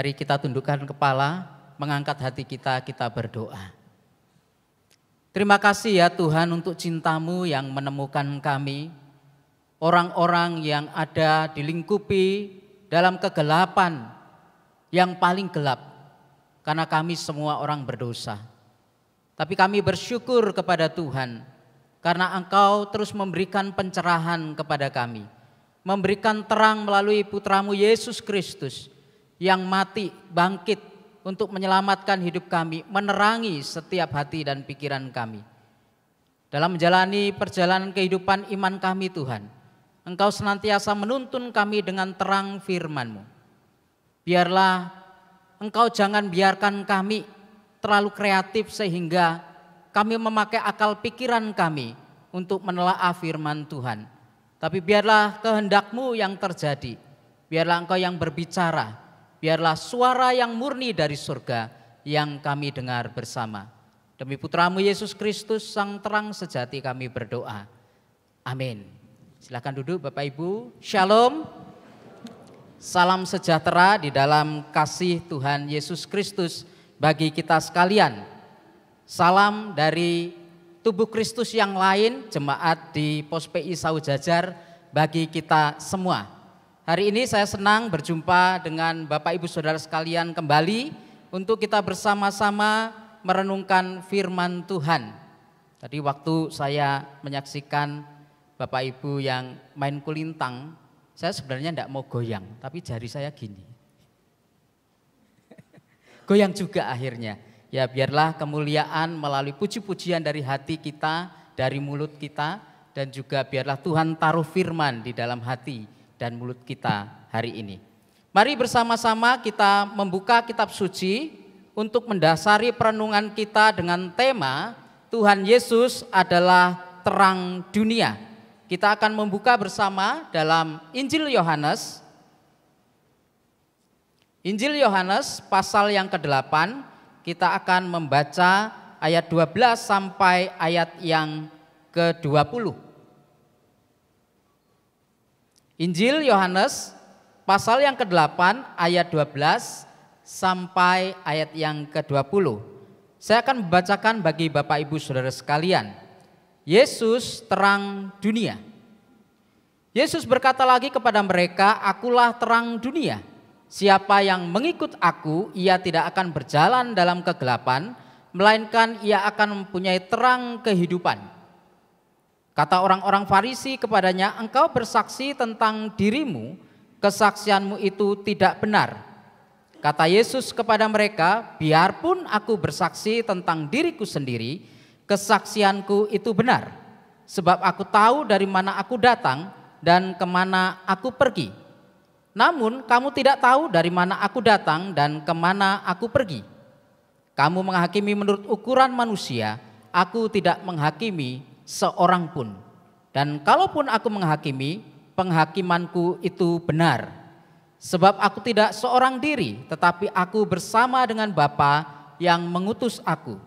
Mari kita tundukkan kepala, mengangkat hati kita, kita berdoa. Terima kasih ya Tuhan untuk cinta-Mu yang menemukan kami, orang-orang yang ada dilingkupi dalam kegelapan yang paling gelap, karena kami semua orang berdosa. Tapi kami bersyukur kepada Tuhan, karena Engkau terus memberikan pencerahan kepada kami, memberikan terang melalui Putra-Mu Yesus Kristus, yang mati, bangkit untuk menyelamatkan hidup kami, menerangi setiap hati dan pikiran kami. Dalam menjalani perjalanan kehidupan iman kami Tuhan, Engkau senantiasa menuntun kami dengan terang firman-Mu. Biarlah Engkau jangan biarkan kami terlalu kreatif sehingga kami memakai akal pikiran kami untuk menelaah firman Tuhan. Tapi biarlah kehendak-Mu yang terjadi, biarlah Engkau yang berbicara, biarlah suara yang murni dari surga yang kami dengar bersama. Demi Putra-Mu Yesus Kristus, Sang Terang Sejati kami berdoa. Amin. Silakan duduk Bapak Ibu. Shalom. Salam sejahtera di dalam kasih Tuhan Yesus Kristus bagi kita sekalian. Salam dari tubuh Kristus yang lain, jemaat di Pos PI Saujajar bagi kita semua. Hari ini saya senang berjumpa dengan Bapak Ibu Saudara sekalian kembali untuk kita bersama-sama merenungkan firman Tuhan. Tadi waktu saya menyaksikan Bapak Ibu yang main kulintang, saya sebenarnya tidak mau goyang, tapi jari saya gini. Goyang juga akhirnya. Ya biarlah kemuliaan melalui puji-pujian dari hati kita, dari mulut kita, dan juga biarlah Tuhan taruh firman di dalam hati dan mulut kita hari ini. Mari bersama-sama kita membuka kitab suci untuk mendasari perenungan kita dengan tema Tuhan Yesus adalah terang dunia. Kita akan membuka bersama dalam Injil Yohanes. Injil Yohanes pasal yang ke-8, kita akan membaca ayat 12 sampai ayat yang ke-20. Injil Yohanes pasal yang ke-8 ayat 12 sampai ayat yang ke-20. Saya akan membacakan bagi Bapak Ibu Saudara sekalian. Yesus terang dunia. Yesus berkata lagi kepada mereka, "Akulah terang dunia. Siapa yang mengikut aku, ia tidak akan berjalan dalam kegelapan, melainkan ia akan mempunyai terang kehidupan." Kata orang-orang Farisi kepadanya, "Engkau bersaksi tentang dirimu, kesaksianmu itu tidak benar." Kata Yesus kepada mereka, "Biarpun aku bersaksi tentang diriku sendiri, kesaksianku itu benar. Sebab aku tahu dari mana aku datang dan kemana aku pergi. Namun kamu tidak tahu dari mana aku datang dan kemana aku pergi. Kamu menghakimi menurut ukuran manusia, aku tidak menghakimi seorang pun. Dan kalaupun aku menghakimi, penghakimanku itu benar. Sebab aku tidak seorang diri, tetapi aku bersama dengan Bapa yang mengutus aku."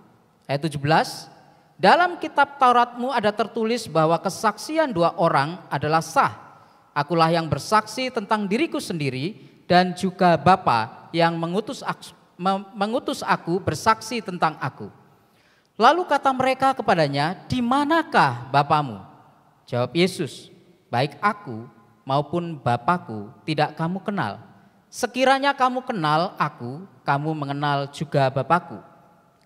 Ayat 17, "Dalam kitab Tauratmu ada tertulis bahwa kesaksian dua orang adalah sah. Akulah yang bersaksi tentang diriku sendiri dan juga Bapa yang mengutus aku bersaksi tentang aku." Lalu kata mereka kepadanya, "Di manakah Bapamu?" Jawab Yesus, "Baik aku maupun Bapakku tidak kamu kenal. Sekiranya kamu kenal aku, kamu mengenal juga Bapakku."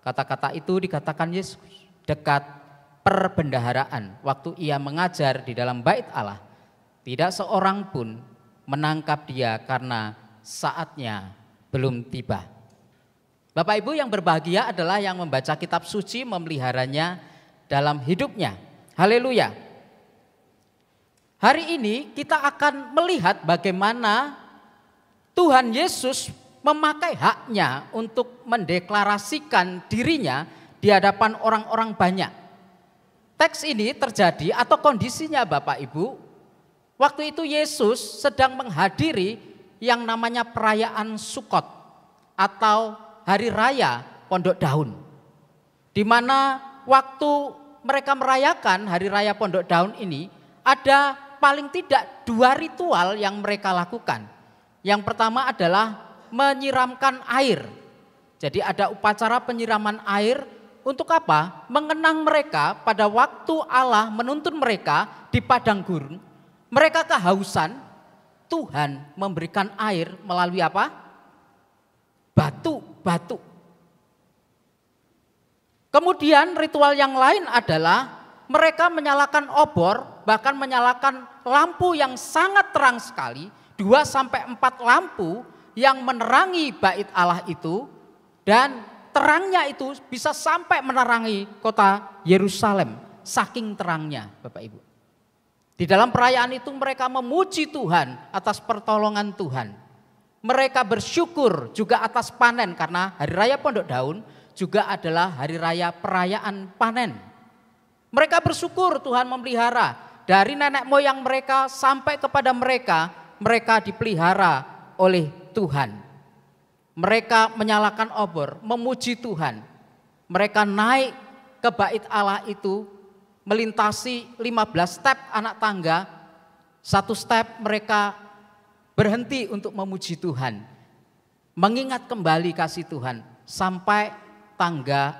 Kata-kata itu dikatakan Yesus dekat perbendaharaan waktu ia mengajar di dalam bait Allah. Tidak seorang pun menangkap dia karena saatnya belum tiba. Bapak Ibu yang berbahagia adalah yang membaca kitab suci, memeliharanya dalam hidupnya. Haleluya. Hari ini kita akan melihat bagaimana Tuhan Yesus memakai haknya untuk mendeklarasikan dirinya di hadapan orang-orang banyak. Teks ini terjadi atau kondisinya Bapak Ibu, waktu itu Yesus sedang menghadiri yang namanya perayaan Sukot atau Hari Raya Pondok Daun, di mana waktu mereka merayakan Hari Raya Pondok Daun ini ada paling tidak dua ritual yang mereka lakukan. Yang pertama adalah menyiramkan air. Jadi ada upacara penyiraman air untuk apa? Mengenang mereka pada waktu Allah menuntun mereka di padang gurun. Mereka kehausan, Tuhan memberikan air melalui apa? Batu. Kemudian ritual yang lain adalah mereka menyalakan obor, bahkan menyalakan lampu yang sangat terang sekali, 2-4 lampu yang menerangi bait Allah itu, dan terangnya itu bisa sampai menerangi kota Yerusalem, saking terangnya Bapak Ibu. Di dalam perayaan itu mereka memuji Tuhan atas pertolongan Tuhan. Mereka bersyukur juga atas panen, karena Hari Raya Pondok Daun juga adalah hari raya perayaan panen. Mereka bersyukur Tuhan memelihara dari nenek moyang mereka sampai kepada mereka dipelihara oleh Tuhan. Mereka menyalakan obor, memuji Tuhan. Mereka naik ke bait Allah itu, melintasi 15 step anak tangga. 1 step mereka berhenti untuk memuji Tuhan, mengingat kembali kasih Tuhan sampai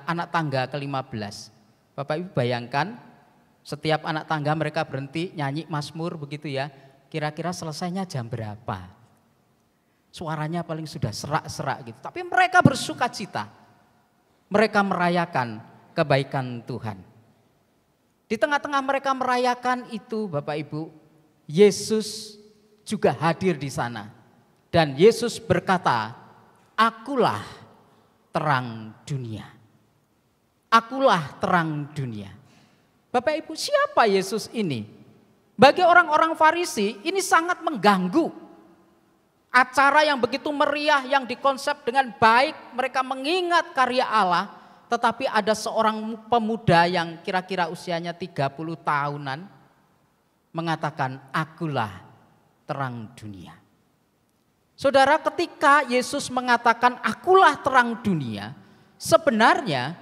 anak tangga ke-15. Bapak Ibu bayangkan, setiap anak tangga mereka berhenti nyanyi Mazmur begitu ya. Kira-kira selesainya jam berapa? Suaranya paling sudah serak-serak gitu. Tapi mereka bersuka cita. Mereka merayakan kebaikan Tuhan. Di tengah-tengah mereka merayakan itu Bapak Ibu, Yesus juga hadir di sana. Dan Yesus berkata, "Akulah terang dunia." Akulah terang dunia. Bapak Ibu, siapa Yesus ini? Bagi orang-orang Farisi ini sangat mengganggu. Acara yang begitu meriah, yang dikonsep dengan baik, mereka mengingat karya Allah, tetapi ada seorang pemuda yang kira-kira usianya 30 tahunan mengatakan, "Akulah terang dunia." Saudara, ketika Yesus mengatakan akulah terang dunia, sebenarnya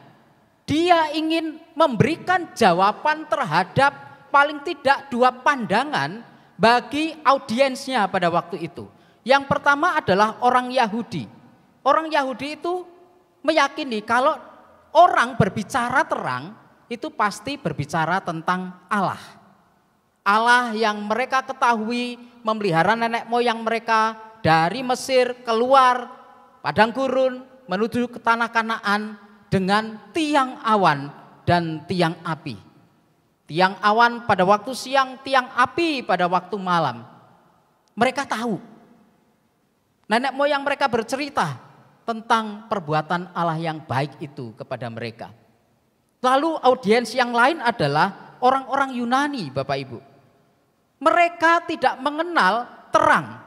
dia ingin memberikan jawaban terhadap paling tidak 2 pandangan bagi audiensnya pada waktu itu. Yang pertama adalah orang Yahudi. Orang Yahudi itu meyakini kalau orang berbicara terang itu pasti berbicara tentang Allah. Allah yang mereka ketahui memelihara nenek moyang mereka dari Mesir keluar padang gurun menuju ke tanah Kanaan dengan tiang awan dan tiang api. Tiang awan pada waktu siang, tiang api pada waktu malam. Mereka tahu. Nenek moyang mereka bercerita tentang perbuatan Allah yang baik itu kepada mereka. Lalu audiens yang lain adalah orang-orang Yunani, Bapak Ibu. Mereka tidak mengenal terang.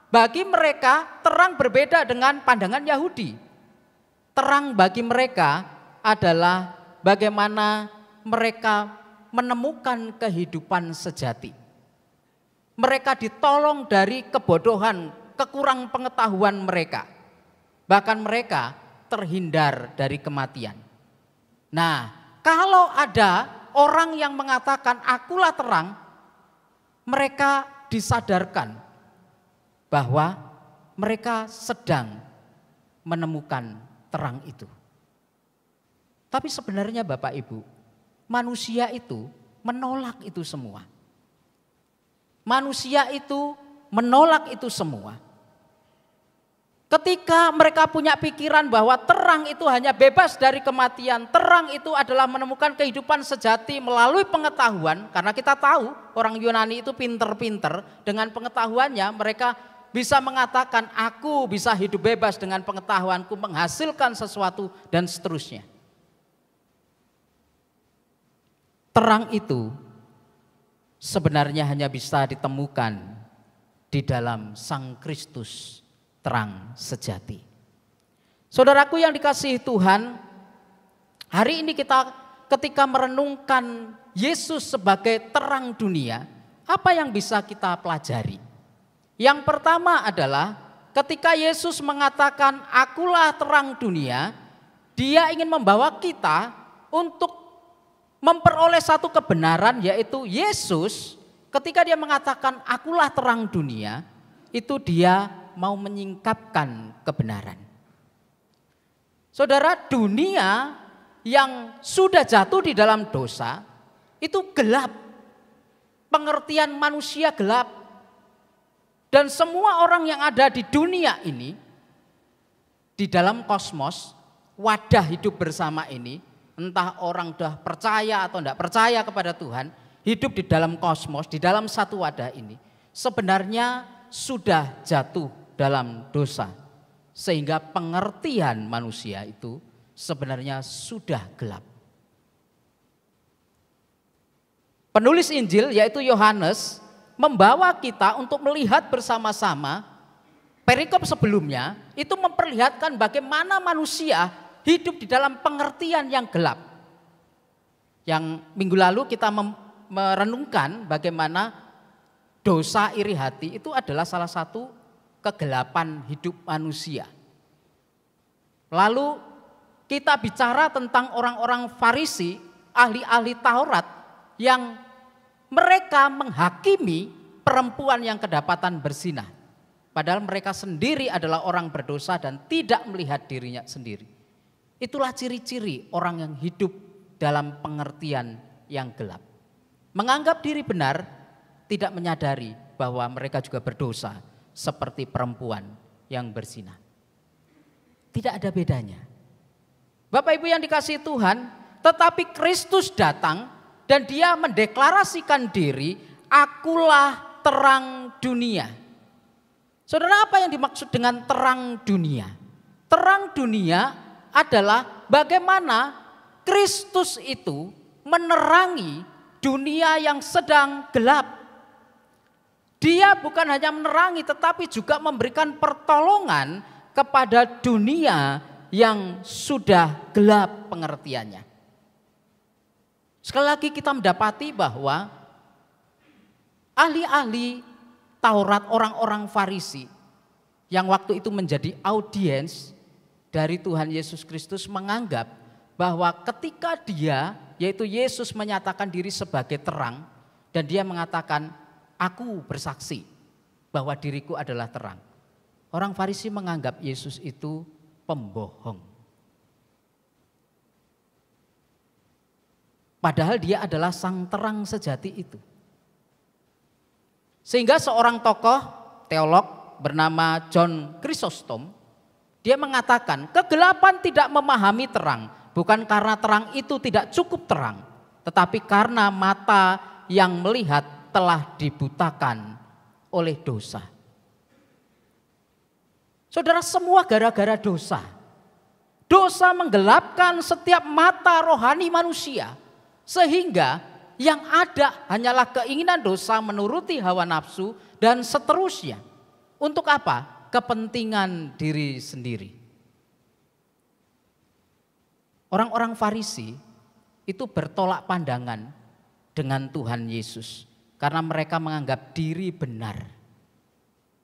Bagi mereka terang berbeda dengan pandangan Yahudi. Terang bagi mereka adalah bagaimana mereka menemukan kehidupan sejati. Mereka ditolong dari kebodohan, kekurang pengetahuan mereka. Bahkan mereka terhindar dari kematian. Nah, kalau ada orang yang mengatakan akulah terang, mereka disadarkan bahwa mereka sedang menemukan terang itu. Tapi sebenarnya Bapak Ibu, manusia itu menolak itu semua. Manusia itu menolak itu semua. Ketika mereka punya pikiran bahwa terang itu hanya bebas dari kematian, terang itu adalah menemukan kehidupan sejati melalui pengetahuan, karena kita tahu orang Yunani itu pinter-pinter, dengan pengetahuannya mereka bisa mengatakan aku bisa hidup bebas dengan pengetahuanku, menghasilkan sesuatu dan seterusnya. Terang itu sebenarnya hanya bisa ditemukan di dalam Sang Kristus, terang sejati. Saudaraku yang dikasihi Tuhan, hari ini kita ketika merenungkan Yesus sebagai terang dunia, apa yang bisa kita pelajari? Yang pertama adalah ketika Yesus mengatakan akulah terang dunia, dia ingin membawa kita untuk memperoleh satu kebenaran, yaitu Yesus ketika dia mengatakan akulah terang dunia, itu dia mau menyingkapkan kebenaran. Saudara, dunia yang sudah jatuh di dalam dosa itu gelap. Pengertian manusia gelap. Dan semua orang yang ada di dunia ini, di dalam kosmos, wadah hidup bersama ini, entah orang sudah percaya atau tidak percaya kepada Tuhan, hidup di dalam kosmos, di dalam satu wadah ini, sebenarnya sudah jatuh dalam dosa. Sehingga pengertian manusia itu sebenarnya sudah gelap. Penulis Injil yaitu Yohanes membawa kita untuk melihat bersama-sama perikop sebelumnya itu memperlihatkan bagaimana manusia hidup di dalam pengertian yang gelap. Yang minggu lalu kita merenungkan bagaimana dosa iri hati itu adalah salah satu kegelapan hidup manusia. Lalu kita bicara tentang orang-orang Farisi, ahli-ahli Taurat yang mereka menghakimi perempuan yang kedapatan berzina. Padahal mereka sendiri adalah orang berdosa dan tidak melihat dirinya sendiri. Itulah ciri-ciri orang yang hidup dalam pengertian yang gelap. Menganggap diri benar, tidak menyadari bahwa mereka juga berdosa seperti perempuan yang berzina. Tidak ada bedanya. Bapak Ibu yang dikasihi Tuhan, tetapi Kristus datang dan dia mendeklarasikan diri, akulah terang dunia. Saudara, apa yang dimaksud dengan terang dunia? Terang dunia adalah bagaimana Kristus itu menerangi dunia yang sedang gelap. Dia bukan hanya menerangi tetapi juga memberikan pertolongan kepada dunia yang sudah gelap pengertiannya. Sekali lagi kita mendapati bahwa ahli-ahli Taurat, orang-orang Farisi yang waktu itu menjadi audiens dari Tuhan Yesus Kristus menganggap bahwa ketika dia, yaitu Yesus menyatakan diri sebagai terang dan dia mengatakan, aku bersaksi bahwa diriku adalah terang. Orang Farisi menganggap Yesus itu pembohong. Padahal dia adalah sang terang sejati itu. Sehingga seorang tokoh teolog bernama John Chrysostom, dia mengatakan kegelapan tidak memahami terang, bukan karena terang itu tidak cukup terang, tetapi karena mata yang melihat telah dibutakan oleh dosa. Saudara, semua gara-gara dosa. Dosa menggelapkan setiap mata rohani manusia. Sehingga yang ada hanyalah keinginan dosa menuruti hawa nafsu dan seterusnya. Untuk apa? Kepentingan diri sendiri. Orang-orang Farisi itu bertolak pandangan dengan Tuhan Yesus. Karena mereka menganggap diri benar.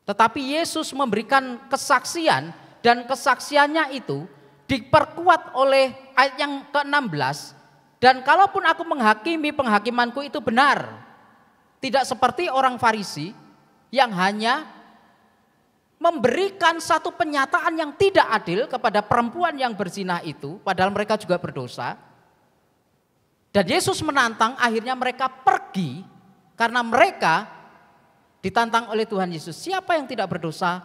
Tetapi Yesus memberikan kesaksian dan kesaksiannya itu diperkuat oleh ayat yang ke-16. Dan kalaupun aku menghakimi, penghakimanku itu benar. Tidak seperti orang Farisi yang hanya memberikan satu penyataan yang tidak adil kepada perempuan yang berzina itu, padahal mereka juga berdosa. Dan Yesus menantang, akhirnya mereka pergi karena mereka ditantang oleh Tuhan Yesus. Siapa yang tidak berdosa,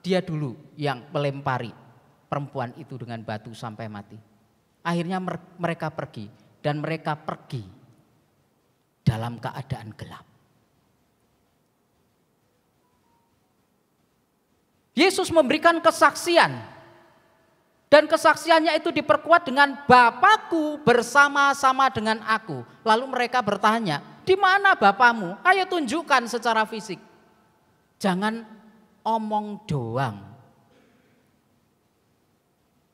dia dulu yang melempari perempuan itu dengan batu sampai mati. Akhirnya mereka pergi. Dan mereka pergi dalam keadaan gelap. Yesus memberikan kesaksian. Dan kesaksiannya itu diperkuat dengan Bapakku bersama-sama dengan aku. Lalu mereka bertanya, di mana Bapamu? Ayo tunjukkan secara fisik. Jangan omong doang.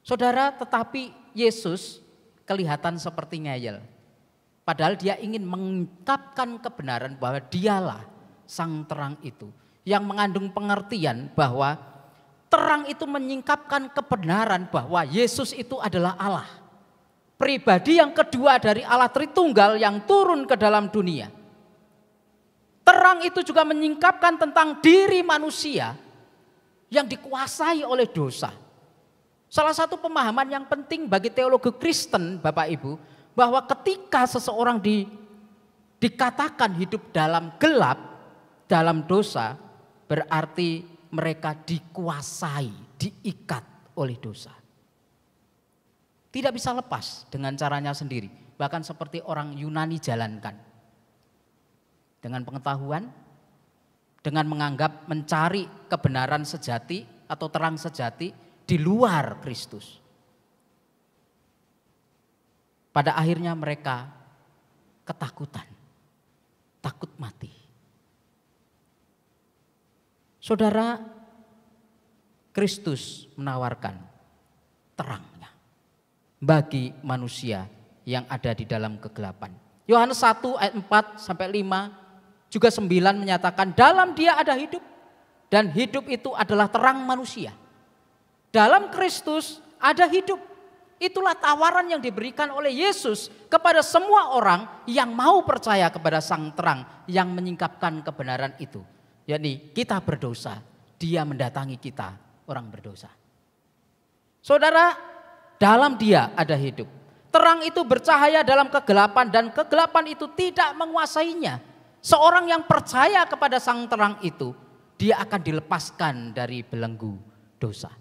Saudara, tetapi Yesus kelihatan seperti ngeyel. Padahal dia ingin mengungkapkan kebenaran bahwa dialah sang terang itu. Yang mengandung pengertian bahwa terang itu menyingkapkan kebenaran bahwa Yesus itu adalah Allah. Pribadi yang kedua dari Allah Tritunggal yang turun ke dalam dunia. Terang itu juga menyingkapkan tentang diri manusia yang dikuasai oleh dosa. Salah satu pemahaman yang penting bagi teologi Kristen, Bapak Ibu, bahwa ketika seseorang dikatakan hidup dalam gelap, dalam dosa, berarti mereka dikuasai, diikat oleh dosa. Tidak bisa lepas dengan caranya sendiri, bahkan seperti orang Yunani jalankan. Dengan pengetahuan, dengan menganggap mencari kebenaran sejati atau terang sejati di luar Kristus. Pada akhirnya mereka ketakutan, takut mati. Saudara, Kristus menawarkan terangnya bagi manusia yang ada di dalam kegelapan. Yohanes 1 ayat 4 sampai 5 juga 9 menyatakan dalam Dia ada hidup dan hidup itu adalah terang manusia. Dalam Kristus ada hidup. Itulah tawaran yang diberikan oleh Yesus kepada semua orang yang mau percaya kepada Sang Terang yang menyingkapkan kebenaran itu. Yakni kita berdosa, Dia mendatangi kita orang berdosa. Saudara, dalam Dia ada hidup. Terang itu bercahaya dalam kegelapan dan kegelapan itu tidak menguasainya. Seorang yang percaya kepada Sang Terang itu, dia akan dilepaskan dari belenggu dosa.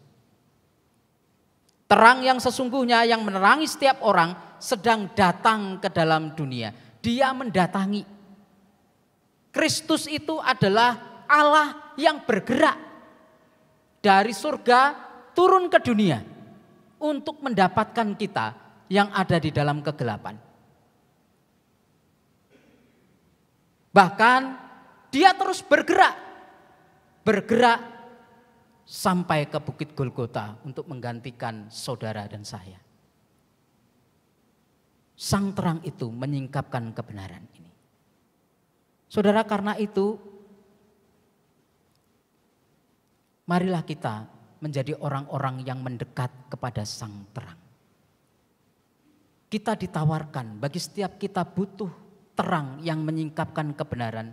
Terang yang sesungguhnya yang menerangi setiap orang sedang datang ke dalam dunia. Dia mendatangi. Kristus itu adalah Allah yang bergerak dari surga turun ke dunia untuk mendapatkan kita yang ada di dalam kegelapan. Bahkan Dia terus bergerak sampai ke Bukit Golgota untuk menggantikan saudara dan saya. Sang Terang itu menyingkapkan kebenaran ini. Saudara, karena itu marilah kita menjadi orang-orang yang mendekat kepada Sang Terang. Kita ditawarkan, bagi setiap kita butuh terang yang menyingkapkan kebenaran.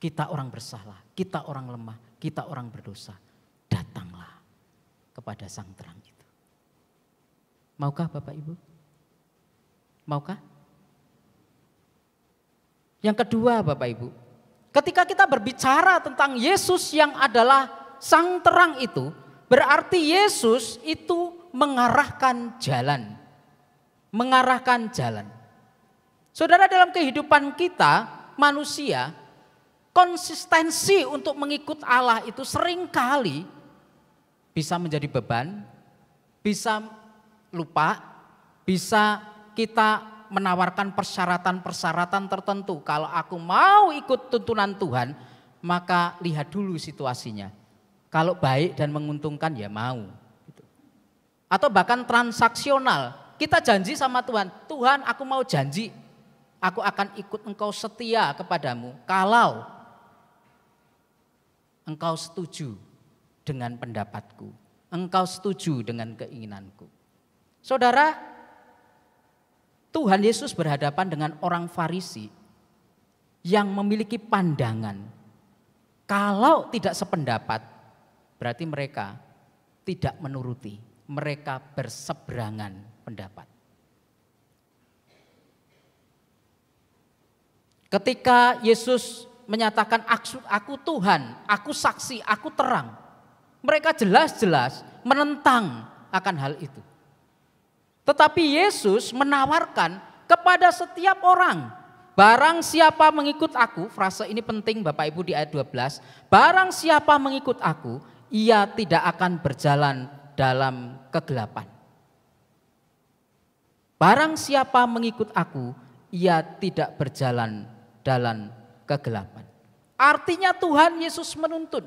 Kita orang bersalah, kita orang lemah, kita orang berdosa. Datanglah kepada Sang Terang itu. Maukah Bapak Ibu? Maukah? Yang kedua Bapak Ibu, ketika kita berbicara tentang Yesus yang adalah Sang Terang itu, berarti Yesus itu mengarahkan jalan. Mengarahkan jalan. Saudara, dalam kehidupan kita manusia, konsistensi untuk mengikut Allah itu seringkali bisa menjadi beban, bisa lupa, bisa kita menawarkan persyaratan-persyaratan tertentu. Kalau aku mau ikut tuntunan Tuhan, maka lihat dulu situasinya. Kalau baik dan menguntungkan ya mau. Atau bahkan transaksional, kita janji sama Tuhan, Tuhan aku mau janji, aku akan ikut Engkau setia kepadamu kalau Engkau setuju dengan pendapatku, Engkau setuju dengan keinginanku. Saudara, Tuhan Yesus berhadapan dengan orang Farisi yang memiliki pandangan, kalau tidak sependapat berarti mereka tidak menuruti, mereka berseberangan pendapat. Ketika Yesus menyatakan aku Tuhan, aku saksi, aku terang, mereka jelas-jelas menentang akan hal itu. Tetapi Yesus menawarkan kepada setiap orang, barang siapa mengikut aku, frase ini penting Bapak Ibu di ayat 12, barang siapa mengikut aku, ia tidak akan berjalan dalam kegelapan. Barang siapa mengikut aku, ia tidak berjalan dalam kegelapan. Artinya Tuhan Yesus menuntun.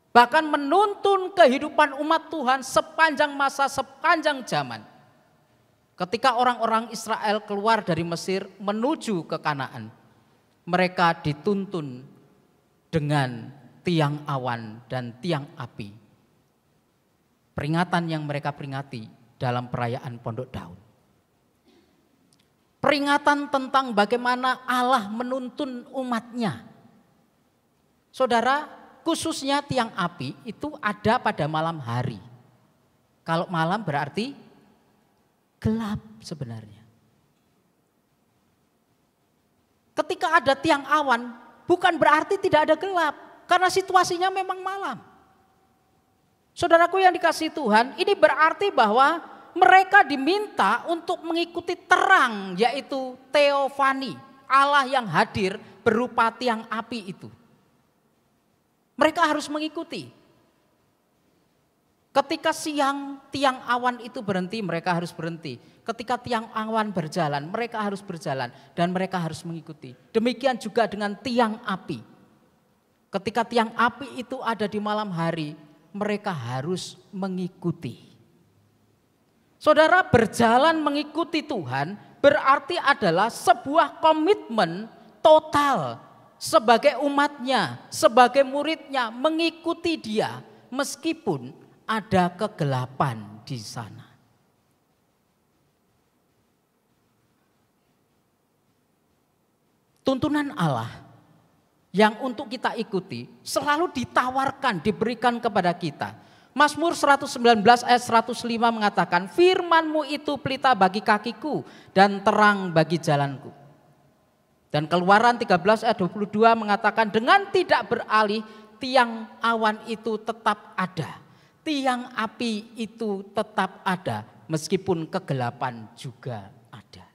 Bahkan menuntun kehidupan umat Tuhan sepanjang masa, sepanjang zaman. Ketika orang-orang Israel keluar dari Mesir menuju ke Kanaan, mereka dituntun dengan tiang awan dan tiang api. Peringatan yang mereka peringati dalam perayaan Pondok Daun. Peringatan tentang bagaimana Allah menuntun umatnya. Saudara, khususnya tiang api itu ada pada malam hari. Kalau malam berarti gelap sebenarnya. Ketika ada tiang awan bukan berarti tidak ada gelap, karena situasinya memang malam. Saudaraku yang dikasihi Tuhan, ini berarti bahwa mereka diminta untuk mengikuti terang, yaitu teofani, Allah yang hadir berupa tiang api itu. Mereka harus mengikuti. Ketika siang tiang awan itu berhenti, mereka harus berhenti. Ketika tiang awan berjalan, mereka harus berjalan dan mereka harus mengikuti. Demikian juga dengan tiang api. Ketika tiang api itu ada di malam hari, mereka harus mengikuti. Saudara, berjalan mengikuti Tuhan berarti adalah sebuah komitmen total sebagai umatnya, sebagai muridnya mengikuti dia meskipun ada kegelapan di sana. Tuntunan Allah yang untuk kita ikuti selalu ditawarkan, diberikan kepada kita. Mazmur 119 ayat 105 mengatakan, firman-Mu itu pelita bagi kakiku dan terang bagi jalanku. Dan Keluaran 13 ayat 22 mengatakan, dengan tidak beralih tiang awan itu tetap ada. Tiang api itu tetap ada meskipun kegelapan juga ada.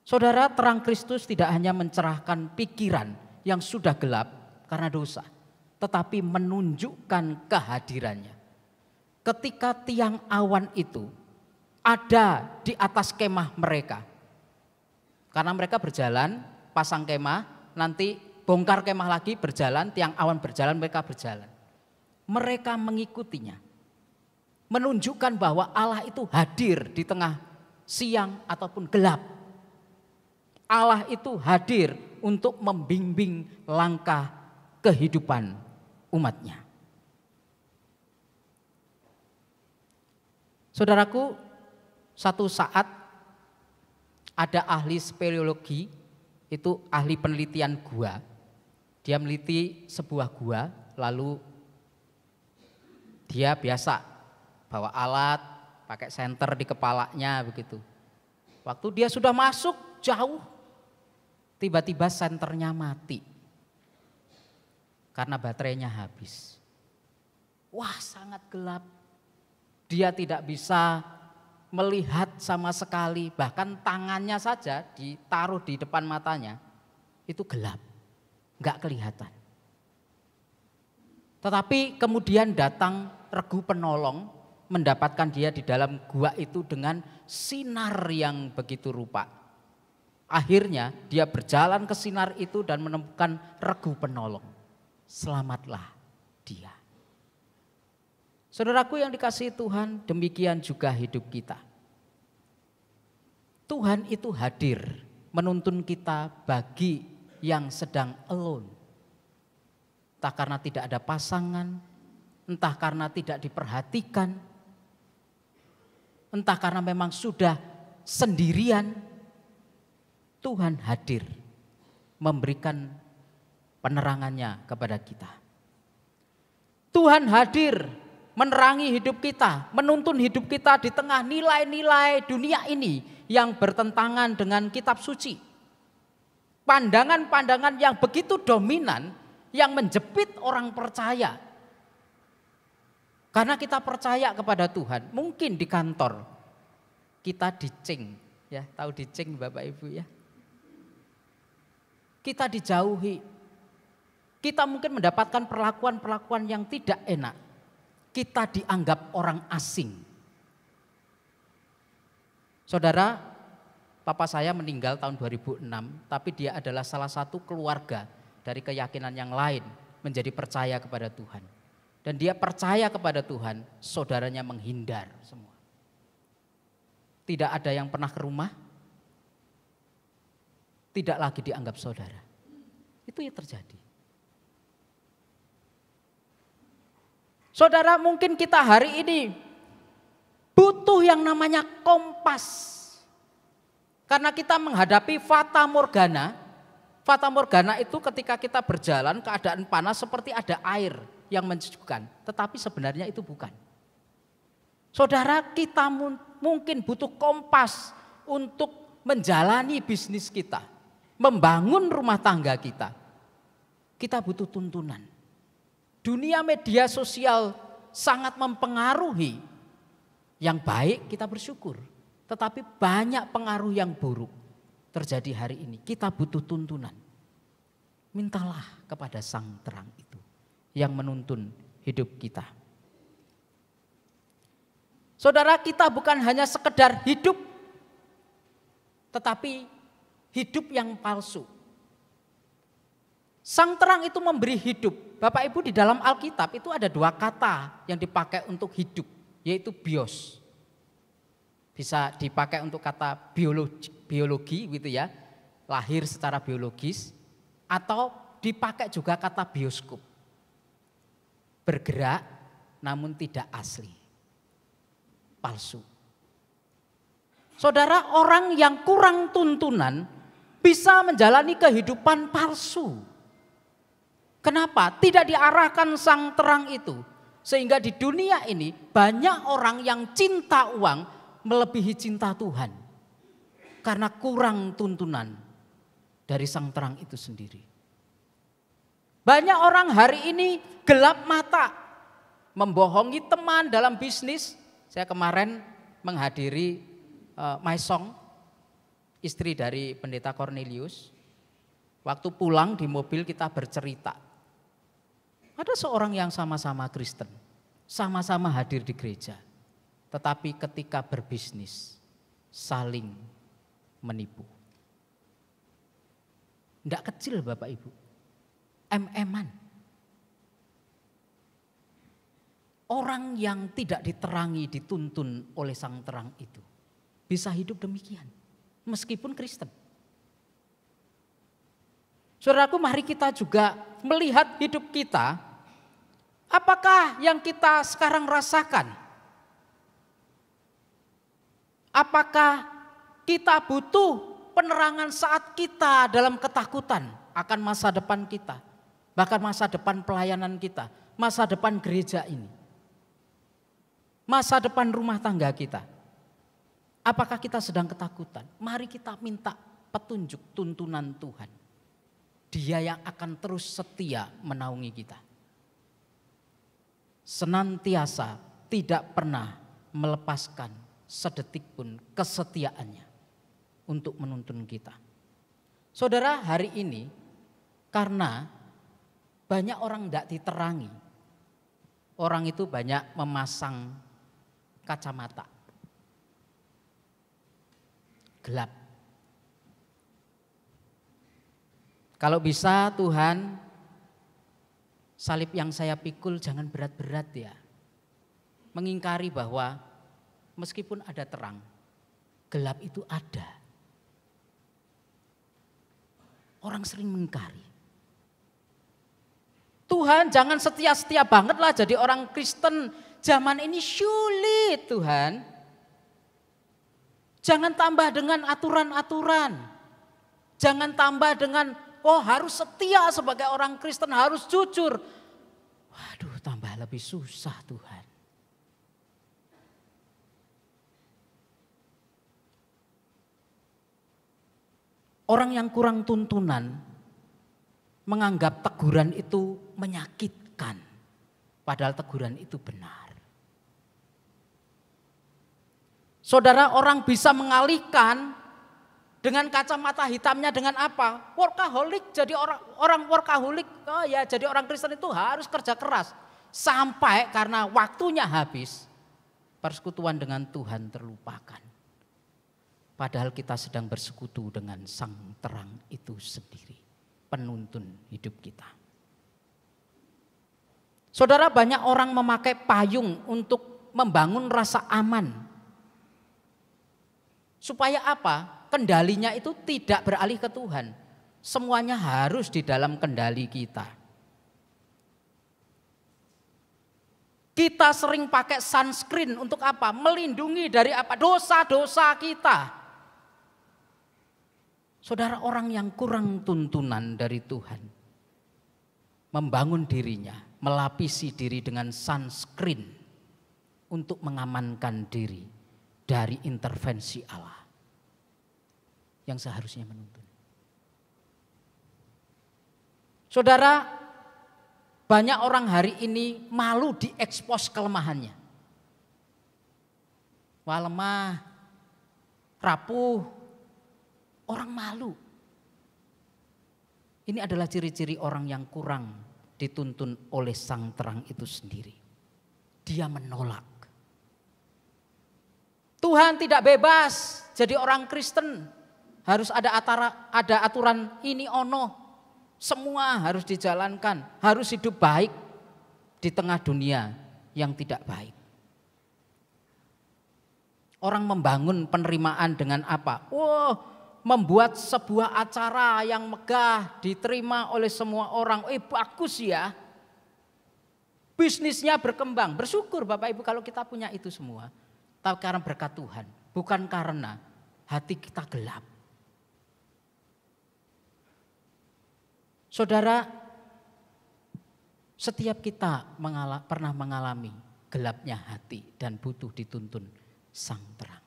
Saudara, terang Kristus tidak hanya mencerahkan pikiran yang sudah gelap karena dosa, tetapi menunjukkan kehadirannya. Ketika tiang awan itu ada di atas kemah mereka, karena mereka berjalan, pasang kemah, nanti bongkar kemah lagi, berjalan, tiang awan berjalan, mereka berjalan. Mereka mengikutinya. Menunjukkan bahwa Allah itu hadir di tengah siang ataupun gelap. Allah itu hadir untuk membimbing langkah kehidupan umatnya. Saudaraku, satu saat ada ahli speleologi, itu ahli penelitian gua. Dia meneliti sebuah gua, lalu dia biasa bawa alat, pakai senter di kepalanya begitu. Waktu dia sudah masuk jauh, tiba-tiba senternya mati. Karena baterainya habis. Wah, sangat gelap. Dia tidak bisa melihat sama sekali, bahkan tangannya saja ditaruh di depan matanya, itu gelap, enggak kelihatan. Tetapi kemudian datang regu penolong, mendapatkan dia di dalam gua itu dengan sinar yang begitu rupa. Akhirnya dia berjalan ke sinar itu dan menemukan regu penolong. Selamatlah dia. Saudaraku yang dikasihi Tuhan, demikian juga hidup kita. Tuhan itu hadir menuntun kita bagi yang sedang alone. Entah karena tidak ada pasangan, entah karena tidak diperhatikan, entah karena memang sudah sendirian. Tuhan hadir memberikan penerangannya kepada kita. Tuhan hadir menerangi hidup kita, menuntun hidup kita di tengah nilai-nilai dunia ini yang bertentangan dengan kitab suci. Pandangan-pandangan yang begitu dominan yang menjepit orang percaya. Karena kita percaya kepada Tuhan, mungkin di kantor kita dicing, ya, tahu dicing Bapak Ibu ya. Kita dijauhi. Kita mungkin mendapatkan perlakuan-perlakuan yang tidak enak. Kita dianggap orang asing. Saudara, papa saya meninggal tahun 2006, tapi dia adalah salah satu keluarga dari keyakinan yang lain menjadi percaya kepada Tuhan. Dan dia percaya kepada Tuhan, saudaranya menghindar semua. Tidak ada yang pernah ke rumah, tidak lagi dianggap saudara. Itu yang terjadi. Saudara, mungkin kita hari ini butuh yang namanya kompas. Karena kita menghadapi fata morgana. Fata morgana itu ketika kita berjalan keadaan panas seperti ada air yang menyejukkan, tetapi sebenarnya itu bukan. Saudara, kita mungkin butuh kompas untuk menjalani bisnis kita, membangun rumah tangga kita. Kita butuh tuntunan. Dunia media sosial sangat mempengaruhi. Yang baik kita bersyukur, tetapi banyak pengaruh yang buruk terjadi hari ini. Kita butuh tuntunan. Mintalah kepada Sang Terang itu yang menuntun hidup kita. Saudara, kita bukan hanya sekedar hidup, tetapi hidup yang palsu. Sang Terang itu memberi hidup. Bapak Ibu, di dalam Alkitab itu ada 2 kata yang dipakai untuk hidup, yaitu bios. Bisa dipakai untuk kata biologi gitu ya, lahir secara biologis, atau dipakai juga kata bioskop. Bergerak namun tidak asli, palsu. Saudara, orang yang kurang tuntunan bisa menjalani kehidupan palsu. Kenapa? Tidak diarahkan Sang Terang itu. Sehingga di dunia ini banyak orang yang cinta uang melebihi cinta Tuhan. Karena kurang tuntunan dari Sang Terang itu sendiri. Banyak orang hari ini gelap mata, membohongi teman dalam bisnis. Saya kemarin menghadiri Maisong, istri dari Pendeta Cornelius. Waktu pulang di mobil kita bercerita. Ada seorang yang sama-sama Kristen, sama-sama hadir di gereja. Tetapi ketika berbisnis, saling menipu. Tidak kecil Bapak Ibu, em-eman. Orang yang tidak diterangi, dituntun oleh Sang Terang itu bisa hidup demikian, meskipun Kristen. Saudaraku, mari kita juga melihat hidup kita. Apakah yang kita sekarang rasakan? Apakah kita butuh penerangan saat kita dalam ketakutan akan masa depan kita, bahkan masa depan pelayanan kita, masa depan gereja ini, masa depan rumah tangga kita? Apakah kita sedang ketakutan? Mari kita minta petunjuk, tuntunan Tuhan. Dia yang akan terus setia menaungi kita. Senantiasa tidak pernah melepaskan sedetik pun kesetiaannya untuk menuntun kita. Saudara, hari ini karena banyak orang tidak diterangi, orang itu banyak memasang kacamata gelap. Kalau bisa Tuhan, salib yang saya pikul jangan berat-berat ya. Mengingkari bahwa meskipun ada terang, gelap itu ada. Orang sering mengingkari. Tuhan, jangan setia-setia banget lah jadi orang Kristen. Zaman ini sulit Tuhan. Jangan tambah dengan aturan-aturan. Jangan tambah dengan harus setia sebagai orang Kristen, harus jujur. Waduh, tambah lebih susah Tuhan. Orang yang kurang tuntunan menganggap teguran itu menyakitkan, padahal teguran itu benar. Saudara, orang bisa mengalihkan dengan kacamata hitamnya dengan apa? Workaholic, jadi orang workaholic. Oh ya, jadi orang Kristen itu harus kerja keras. Sampai karena waktunya habis, persekutuan dengan Tuhan terlupakan. Padahal kita sedang bersekutu dengan Sang Terang itu sendiri, penuntun hidup kita. Saudara, banyak orang memakai payung untuk membangun rasa aman. Supaya apa? Kendalinya itu tidak beralih ke Tuhan. Semuanya harus di dalam kendali kita. Kita sering pakai sunscreen untuk apa? Melindungi dari apa? Dosa-dosa kita. Saudara, orang yang kurang tuntunan dari Tuhan membangun dirinya, melapisi diri dengan sunscreen untuk mengamankan diri dari intervensi Allah yang seharusnya menuntun. Saudara, banyak orang hari ini malu diekspos kelemahannya. Wah, lemah, rapuh, orang malu. Ini adalah ciri-ciri orang yang kurang dituntun oleh Sang Terang itu sendiri. Dia menolak. Tuhan tidak bebas jadi orang Kristen. Harus ada aturan ini ono. Semua harus dijalankan. Harus hidup baik di tengah dunia yang tidak baik. Orang membangun penerimaan dengan apa? Membuat sebuah acara yang megah diterima oleh semua orang. Bagus ya. Bisnisnya berkembang. Bersyukur Bapak Ibu kalau kita punya itu semua. Tapi karena berkat Tuhan. Bukan karena hati kita gelap. Saudara, setiap kita pernah mengalami gelapnya hati dan butuh dituntun Sang Terang.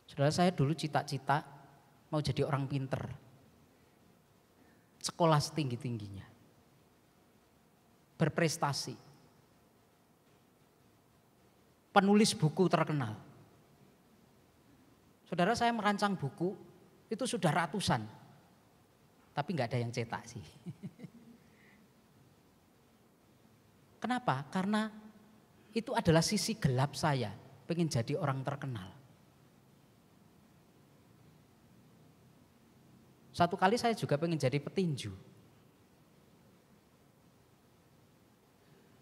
Saudara, saya dulu cita-cita mau jadi orang pinter. Sekolah setinggi-tingginya. Berprestasi. Penulis buku terkenal. Saudara, saya merancang buku itu sudah ratusan. Tapi nggak ada yang cetak sih. Kenapa? Karena itu adalah sisi gelap saya, pengen jadi orang terkenal. Satu kali saya juga pengen jadi petinju.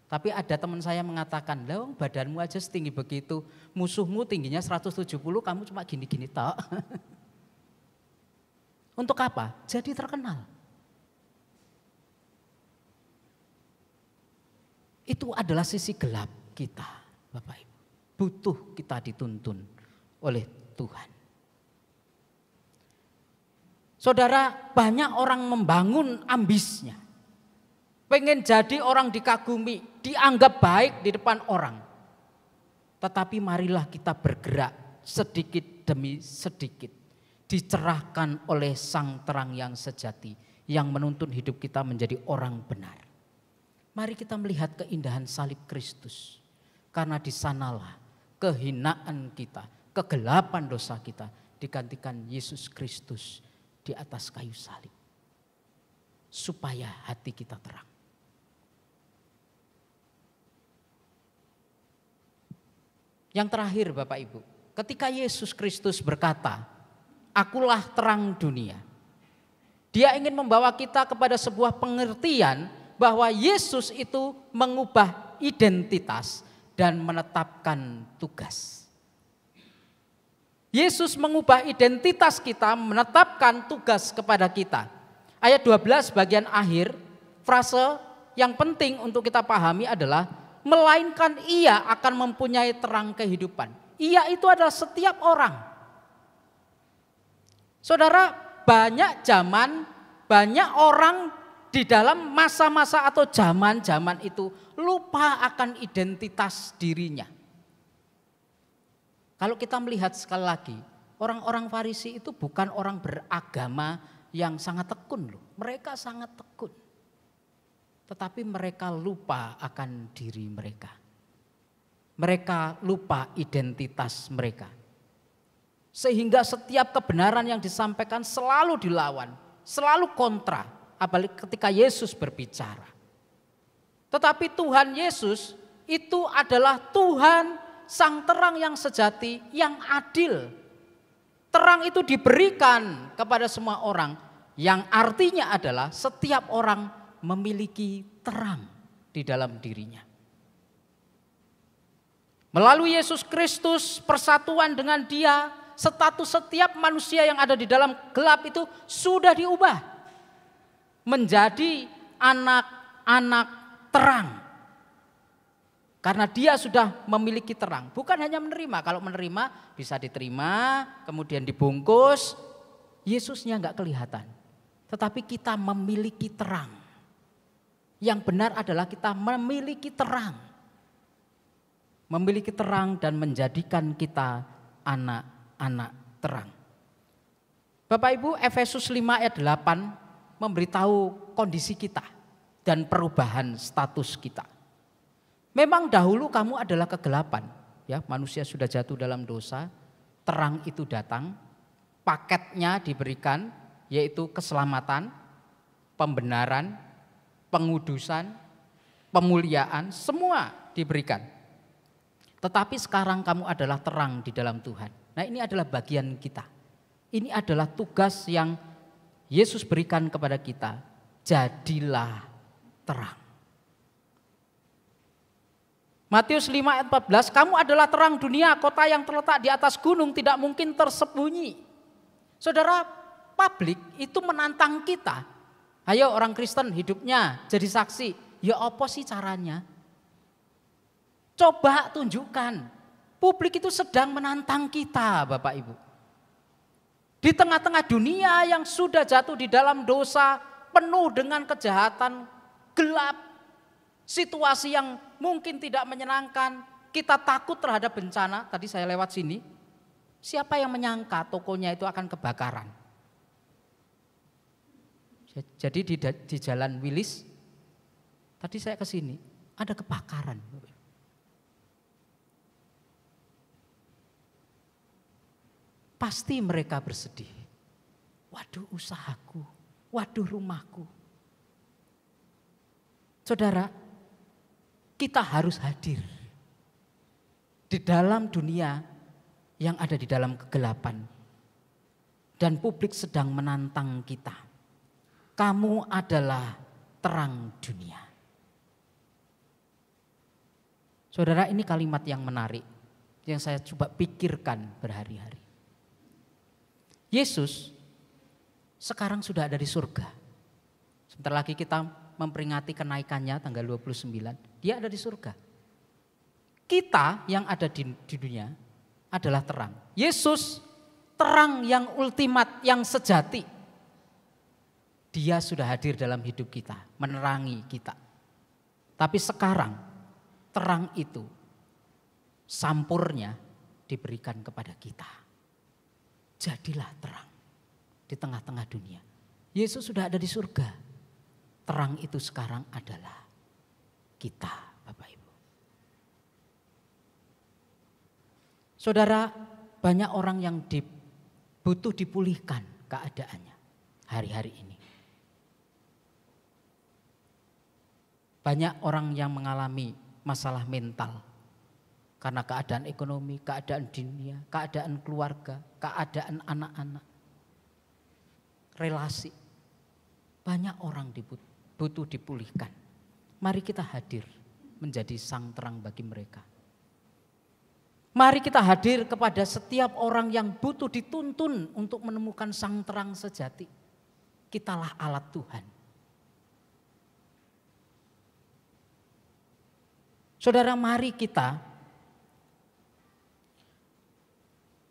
Tapi ada teman saya mengatakan, "Lah, badanmu aja setinggi begitu, musuhmu tingginya 170, kamu cuma gini-gini tok." Untuk apa? Jadi terkenal. Itu adalah sisi gelap kita, Bapak Ibu. Butuh kita dituntun oleh Tuhan. Saudara, banyak orang membangun ambisnya. Pengen jadi orang dikagumi, dianggap baik di depan orang. Tetapi marilah kita bergerak sedikit demi sedikit. Dicerahkan oleh Sang Terang yang sejati. Yang menuntun hidup kita menjadi orang benar. Mari kita melihat keindahan salib Kristus. Karena di sanalah kehinaan kita, kegelapan dosa kita digantikan Yesus Kristus di atas kayu salib. Supaya hati kita terang. Yang terakhir Bapak Ibu, ketika Yesus Kristus berkata, "Akulah terang dunia." Dia ingin membawa kita kepada sebuah pengertian bahwa Yesus itu mengubah identitas dan menetapkan tugas. Yesus mengubah identitas kita, menetapkan tugas kepada kita. Ayat 12 bagian akhir, frase yang penting untuk kita pahami adalah, melainkan ia akan mempunyai terang kehidupan. Ia itu adalah setiap orang. Saudara, banyak orang di dalam masa-masa atau zaman-zaman itu lupa akan identitas dirinya. Kalau kita melihat sekali lagi, orang-orang Farisi itu bukan orang beragama yang sangat tekun loh. Mereka sangat tekun. Tetapi mereka lupa akan diri mereka. Mereka lupa identitas mereka. Sehingga setiap kebenaran yang disampaikan selalu dilawan, selalu kontra, apalagi ketika Yesus berbicara. Tetapi Tuhan Yesus itu adalah Tuhan Sang Terang yang sejati, yang adil. Terang itu diberikan kepada semua orang, yang artinya adalah setiap orang memiliki terang di dalam dirinya. Melalui Yesus Kristus, persatuan dengan Dia, status setiap manusia yang ada di dalam gelap itu sudah diubah menjadi anak-anak terang. Karena dia sudah memiliki terang. Bukan hanya menerima, kalau menerima bisa diterima, kemudian dibungkus. Yesusnya enggak kelihatan. Tetapi kita memiliki terang. Yang benar adalah kita memiliki terang. Memiliki terang dan menjadikan kita anak-anak terang. Bapak Ibu, Efesus 5 ayat 8 memberitahu kondisi kita dan perubahan status kita. Memang dahulu kamu adalah kegelapan, ya, manusia sudah jatuh dalam dosa, terang itu datang, paketnya diberikan yaitu keselamatan, pembenaran, pengudusan, pemuliaan, semua diberikan. Tetapi sekarang kamu adalah terang di dalam Tuhan. Nah, ini adalah bagian kita. Ini adalah tugas yang Yesus berikan kepada kita. Jadilah terang. Matius 5 ayat 14, kamu adalah terang dunia, kota yang terletak di atas gunung tidak mungkin tersembunyi. Saudara, publik itu menantang kita. Ayo orang Kristen hidupnya jadi saksi. Ya apa sih caranya? Coba tunjukkan. Publik itu sedang menantang kita, Bapak Ibu. Di tengah-tengah dunia yang sudah jatuh di dalam dosa, penuh dengan kejahatan, gelap, situasi yang mungkin tidak menyenangkan, kita takut terhadap bencana. Tadi saya lewat sini, siapa yang menyangka tokonya itu akan kebakaran? Jadi di Jalan Wilis, tadi saya ke sini, ada kebakaran. Pasti mereka bersedih. Waduh usahaku, waduh rumahku. Saudara, kita harus hadir di dalam dunia yang ada di dalam kegelapan. Dan publik sedang menantang kita. Kamu adalah terang dunia. Saudara, ini kalimat yang menarik yang saya coba pikirkan berhari-hari. Yesus sekarang sudah ada di surga. Sebentar lagi kita memperingati kenaikannya tanggal 29. Dia ada di surga. Kita yang ada di dunia adalah terang. Yesus terang yang ultimat, yang sejati. Dia sudah hadir dalam hidup kita, menerangi kita. Tapi sekarang terang itu sampurnya diberikan kepada kita. Jadilah terang di tengah-tengah dunia. Yesus sudah ada di surga. Terang itu sekarang adalah kita, Bapak Ibu. Saudara, banyak orang yang butuh dipulihkan keadaannya hari-hari ini. Banyak orang yang mengalami masalah mental. Karena keadaan ekonomi, keadaan dunia, keadaan keluarga, keadaan anak-anak, relasi. Banyak orang butuh dipulihkan. Mari kita hadir menjadi sang terang bagi mereka. Mari kita hadir kepada setiap orang yang butuh dituntun untuk menemukan sang terang sejati. Kitalah alat Tuhan. Saudara, mari kita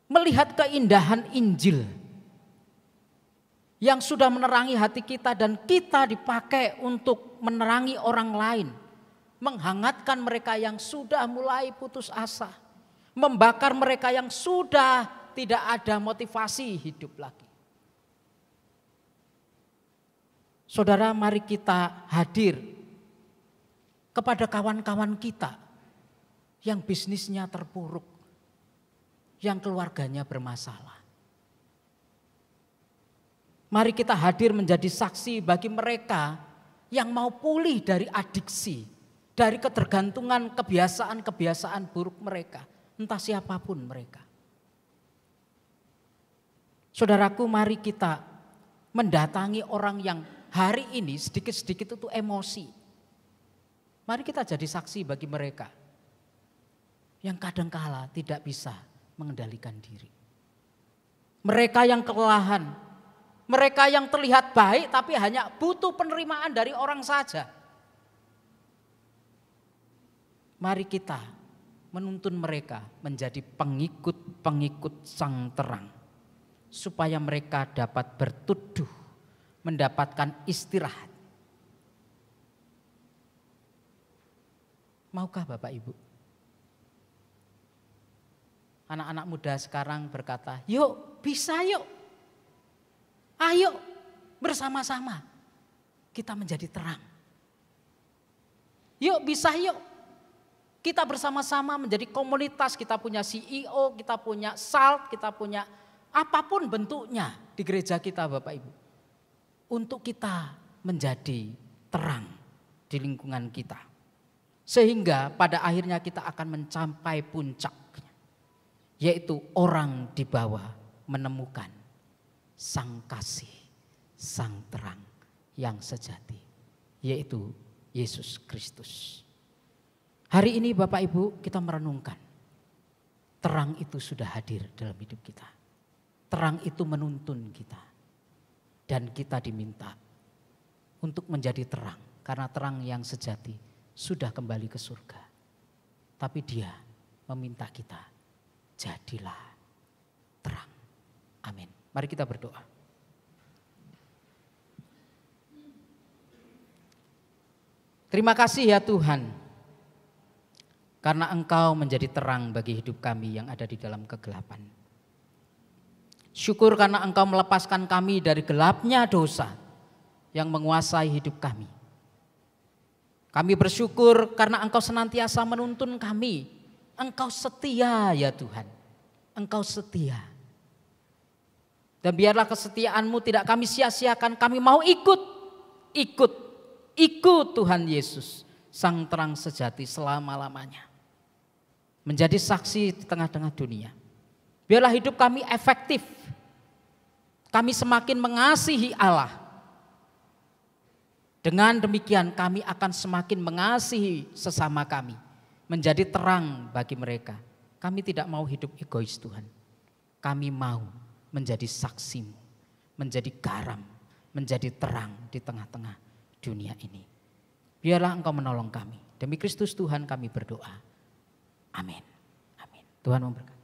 melihat keindahan Injil yang sudah menerangi hati kita dan kita dipakai untuk menerangi orang lain. Menghangatkan mereka yang sudah mulai putus asa. Membakar mereka yang sudah tidak ada motivasi hidup lagi. Saudara, mari kita hadir kepada kawan-kawan kita yang bisnisnya terpuruk, yang keluarganya bermasalah. Mari kita hadir menjadi saksi bagi mereka yang mau pulih dari adiksi, dari ketergantungan kebiasaan-kebiasaan buruk mereka, entah siapapun mereka. Saudaraku, mari kita mendatangi orang yang hari ini sedikit-sedikit itu emosi. Mari kita jadi saksi bagi mereka yang kadangkala tidak bisa mengendalikan diri. Mereka yang kelelahan, mereka yang terlihat baik tapi hanya butuh penerimaan dari orang saja. Mari kita menuntun mereka menjadi pengikut-pengikut Sang Terang, supaya mereka dapat berteduh, mendapatkan istirahat. Maukah Bapak Ibu? Anak-anak muda sekarang berkata, yuk bisa yuk. Ayo bersama-sama kita menjadi terang. Yuk bisa yuk. Kita bersama-sama menjadi komunitas, kita punya CEO, kita punya SALT, kita punya apapun bentuknya di gereja kita Bapak Ibu. Untuk kita menjadi terang di lingkungan kita. Sehingga pada akhirnya kita akan mencapai puncaknya. Yaitu orang di bawah menemukan Sang Kasih, Sang Terang yang sejati. Yaitu Yesus Kristus. Hari ini Bapak Ibu kita merenungkan. Terang itu sudah hadir dalam hidup kita. Terang itu menuntun kita. Dan kita diminta untuk menjadi terang. Karena terang yang sejati sudah kembali ke surga. Tapi Dia meminta kita, jadilah terang. Amin. Mari kita berdoa. Terima kasih ya Tuhan, karena Engkau menjadi terang bagi hidup kami yang ada di dalam kegelapan. Syukur karena Engkau melepaskan kami dari gelapnya dosa yang menguasai hidup kami. Kami bersyukur karena Engkau senantiasa menuntun kami. Engkau setia ya Tuhan, Engkau setia. Dan biarlah kesetiaan-Mu tidak kami sia-siakan, kami mau ikut Tuhan Yesus, Sang Terang sejati selama-lamanya. Menjadi saksi di tengah-tengah dunia. Biarlah hidup kami efektif. Kami semakin mengasihi Allah. Dengan demikian kami akan semakin mengasihi sesama kami. Menjadi terang bagi mereka. Kami tidak mau hidup egois Tuhan. Kami mau menjadi saksi-Mu. Menjadi garam, menjadi terang di tengah-tengah dunia ini. Biarlah Engkau menolong kami. Demi Kristus Tuhan kami berdoa. Amin. Amin. Tuhan memberkati.